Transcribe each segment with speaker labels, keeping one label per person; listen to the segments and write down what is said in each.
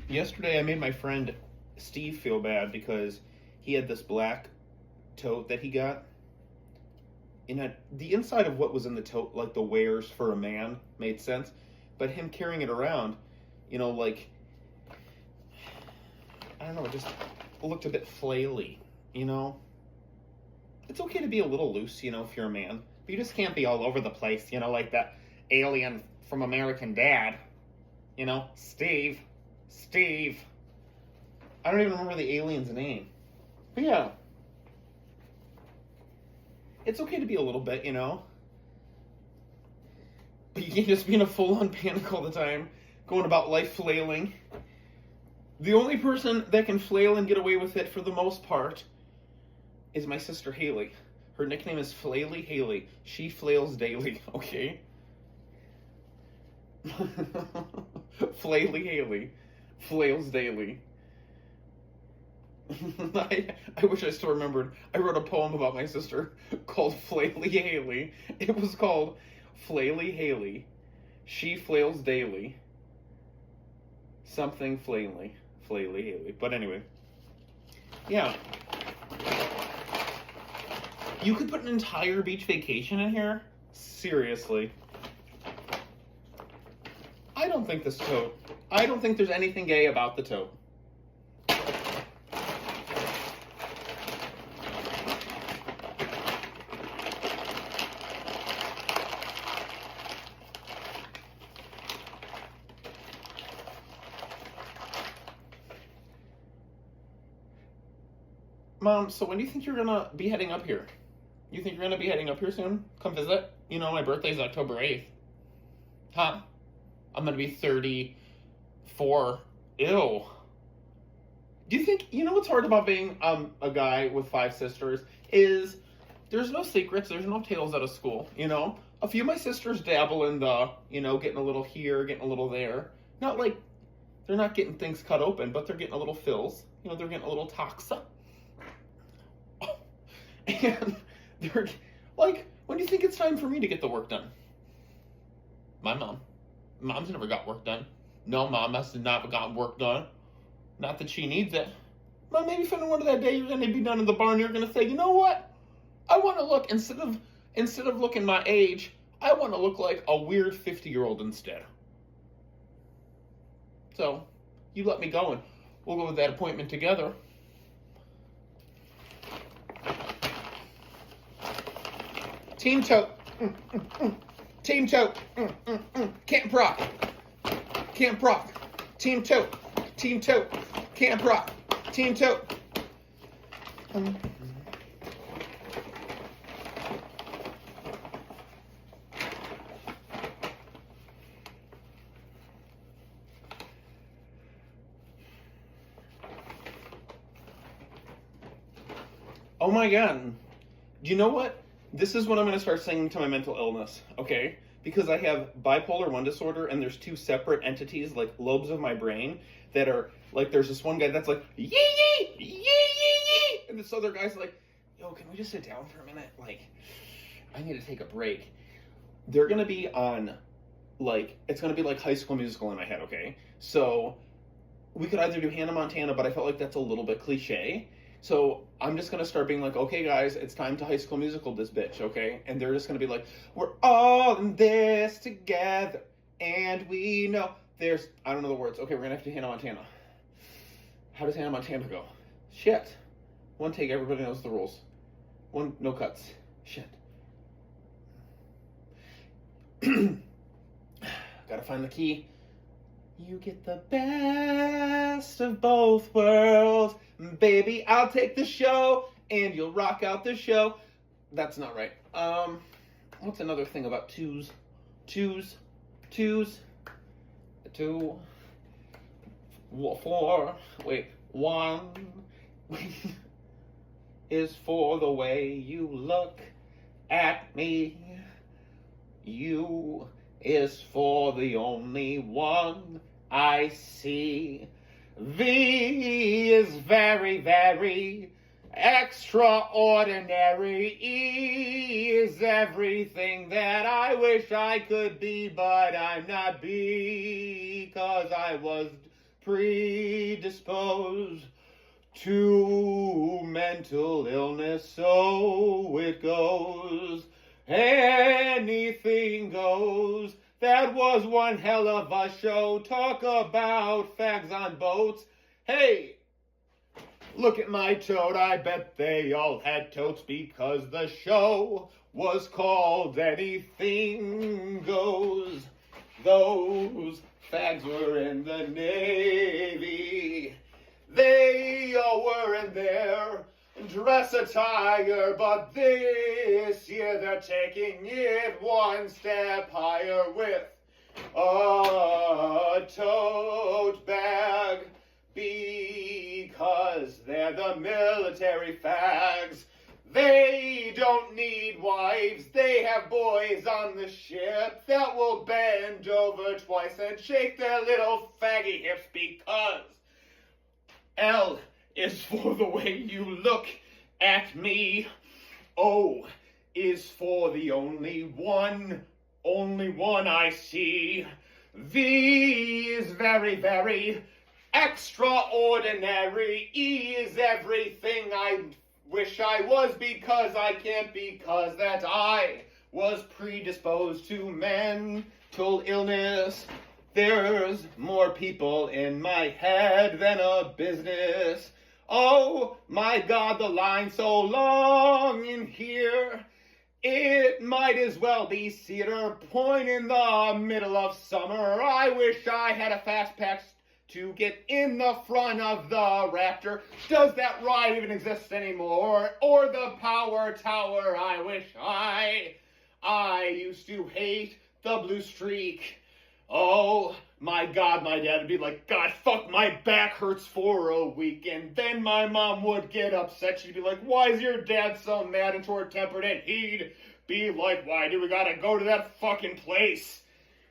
Speaker 1: Yesterday, I made my friend Steve feel bad because he had this black tote that he got. And the inside of what was in the tote, like the wares for a man, made sense. But him carrying it around, like, I don't know, it just looked a bit flaily. It's okay to be a little loose, if you're a man. But you just can't be all over the place, like that alien from American Dad. Steve. Steve. I don't even remember the alien's name. But yeah. It's okay to be a little bit, But you can't just be in a full-on panic all the time, going about life flailing. The only person that can flail and get away with it for the most part is my sister Haley. Her nickname is Flaily Haley. She flails daily, okay? Flaily Haley. Flails daily. I wish I still remembered. I wrote a poem about my sister called Flaily Haley. It was called Flaily Haley. She flails daily. Something flaily. Flaily Haley. But anyway. Yeah. You could put an entire beach vacation in here? Seriously. I don't think there's anything gay about the tote. Mom, so when do you think you're gonna be heading up here? You think you're gonna be heading up here soon? Come visit? My birthday's October 8th. Huh? I'm gonna be 34. Ew. Do you think, what's hard about being a guy with 5 sisters is there's no secrets, there's no tales out of school, A few of my sisters dabble in the, getting a little here, getting a little there. Not like, they're not getting things cut open, but they're getting a little fills. They're getting a little toxa. And they're like, when do you think it's time for me to get the work done? My mom's never got work done. No, Mom has not gotten work done. Not that she needs it. Mom, maybe for one of that day you're going to be done in the barn. You're going to say, you know what? I want to look, instead of looking my age, I want to look like a weird 50-year-old instead. So, you let me go and we'll go with that appointment together. Team Tote. Team Tote. Camp Rock. Camp Rock. Team Tote. Team Tote. Camp Rock. Team Tote. Oh my God. Do you know what? This is when I'm going to start singing to my mental illness, okay? Because I have bipolar 1 disorder, and there's 2 separate entities, like lobes of my brain, that are, like, there's this one guy that's like, yee yee, yee yee yee, and this other guy's like, yo, can we just sit down for a minute? Like, I need to take a break. They're going to be on, like, it's going to be like High School Musical in my head, okay? So, we could either do Hannah Montana, but I felt like that's a little bit cliche. So I'm just going to start being like, okay, guys, it's time to High School Musical this bitch, okay? And they're just going to be like, we're all in this together, and we know there's, I don't know the words. Okay, we're going to have to do Hannah Montana. How does Hannah Montana go? Shit. 1 take, everybody knows the rules. 1, no cuts. Shit. Gotta find the key. You get the best of both worlds. Baby, I'll take the show, and you'll rock out the show. That's not right. What's another thing about twos? Twos. 2, 4, wait, 1 is for the way you look at me. You is for the only one I see. V is very, very extraordinary. E is everything that I wish I could be, but I'm not, because I was predisposed to mental illness, so it goes. Anything goes. That was one hell of a show. Talk about fags on boats. Hey, look at my tote. I bet they all had totes because the show was called Anything Goes. Those fags were in the Navy. They all were in their dress attire, but this year they're taking it one step higher with a tote bag, because they're the military fags. They don't need wives, they have boys on the ship that will bend over twice and shake their little faggy hips, because L is for the way you look at me. O is for the only one I see. V is very, very extraordinary. E is everything I wish I was, because I can't, because that I was predisposed to mental illness. There's more people in my head than a business. Oh my God, the line's so long in here. It might as well be Cedar Point in the middle of summer. I wish I had a fast pass to get in the front of the Raptor. Does that ride even exist anymore? Or the Power Tower? I wish I used to hate the blue streak. Oh my God, my dad would be like, God, fuck, my back hurts for a week. And then my mom would get upset. She'd be like, why is your dad so mad and short-tempered? And he'd be like, why do we gotta go to that fucking place?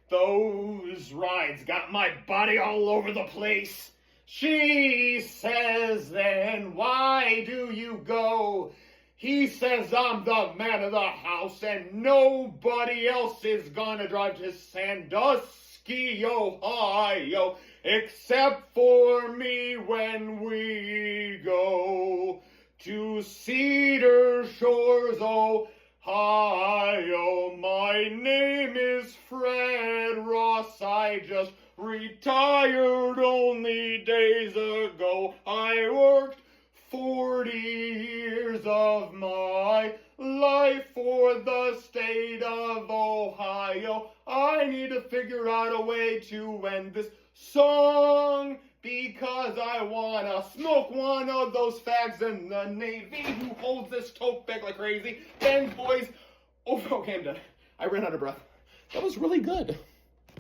Speaker 1: Those rides got my body all over the place. She says, then why do you go? He says, I'm the man of the house and nobody else is gonna drive to Sandusky, Ohio, except for me when we go to Cedar Shores, Ohio. My name is Fred Ross. I just retired only days ago. I worked 40 years of my life for the state of Ohio. I need to figure out a way to end this song, because I wanna smoke one of those fags in the Navy who holds this tote bag like crazy. Then, boys, okay, I'm done. I ran out of breath. That was really good.